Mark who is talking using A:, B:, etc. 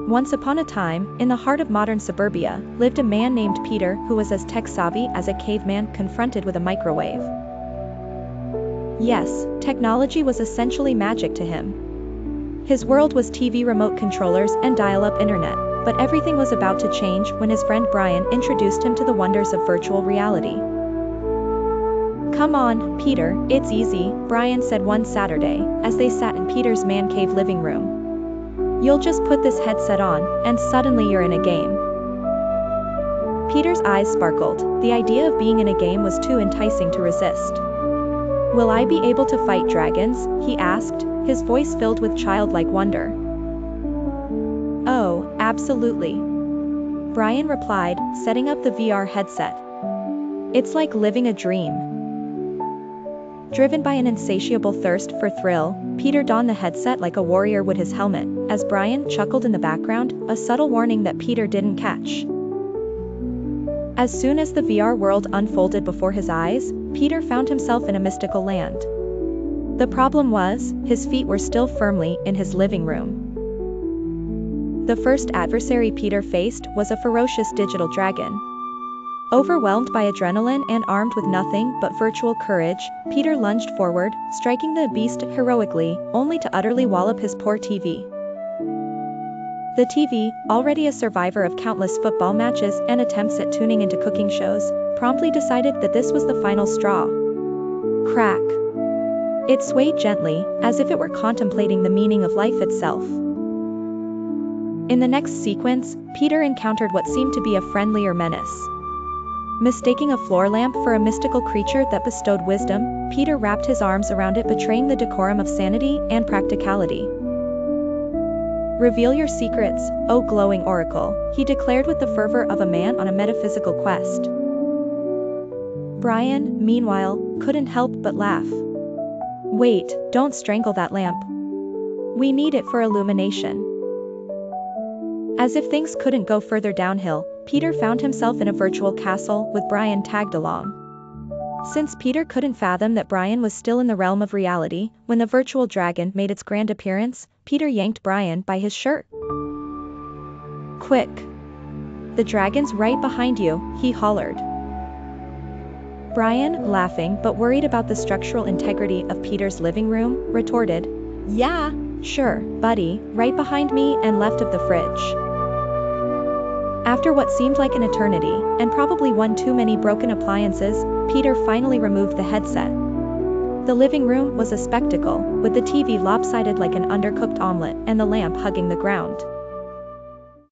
A: Once upon a time, in the heart of modern suburbia, lived a man named Peter who was as tech-savvy as a caveman confronted with a microwave. Yes, technology was essentially magic to him. His world was TV remote controllers and dial-up internet, but everything was about to change when his friend Brian introduced him to the wonders of virtual reality. "Come on, Peter, it's easy," Brian said one Saturday, as they sat in Peter's man cave living room. "You'll just put this headset on, and suddenly you're in a game." Peter's eyes sparkled. The idea of being in a game was too enticing to resist. "Will I be able to fight dragons?" he asked, his voice filled with childlike wonder. "Oh, absolutely," Brian replied, setting up the VR headset. "It's like living a dream." Driven by an insatiable thirst for thrill, Peter donned the headset like a warrior would his helmet, as Brian chuckled in the background, a subtle warning that Peter didn't catch. As soon as the VR world unfolded before his eyes, Peter found himself in a mystical land. The problem was, his feet were still firmly in his living room. The first adversary Peter faced was a ferocious digital dragon. Overwhelmed by adrenaline and armed with nothing but virtual courage, Peter lunged forward, striking the beast heroically, only to utterly wallop his poor TV. The TV, already a survivor of countless football matches and attempts at tuning into cooking shows, promptly decided that this was the final straw. Crack. It swayed gently, as if it were contemplating the meaning of life itself. In the next sequence, Peter encountered what seemed to be a friendlier menace. Mistaking a floor lamp for a mystical creature that bestowed wisdom, Peter wrapped his arms around it, betraying the decorum of sanity and practicality. "Reveal your secrets, O glowing oracle," he declared with the fervor of a man on a metaphysical quest. Brian, meanwhile, couldn't help but laugh. "Wait, don't strangle that lamp. We need it for illumination." As if things couldn't go further downhill, Peter found himself in a virtual castle with Brian tagged along. Since Peter couldn't fathom that Brian was still in the realm of reality, when the virtual dragon made its grand appearance, Peter yanked Brian by his shirt. "Quick! The dragon's right behind you," he hollered. Brian, laughing but worried about the structural integrity of Peter's living room, retorted, "Yeah, sure, buddy, right behind me and left of the fridge." After what seemed like an eternity, and probably one too many broken appliances, Peter finally removed the headset. The living room was a spectacle, with the TV lopsided like an undercooked omelet and the lamp hugging the ground.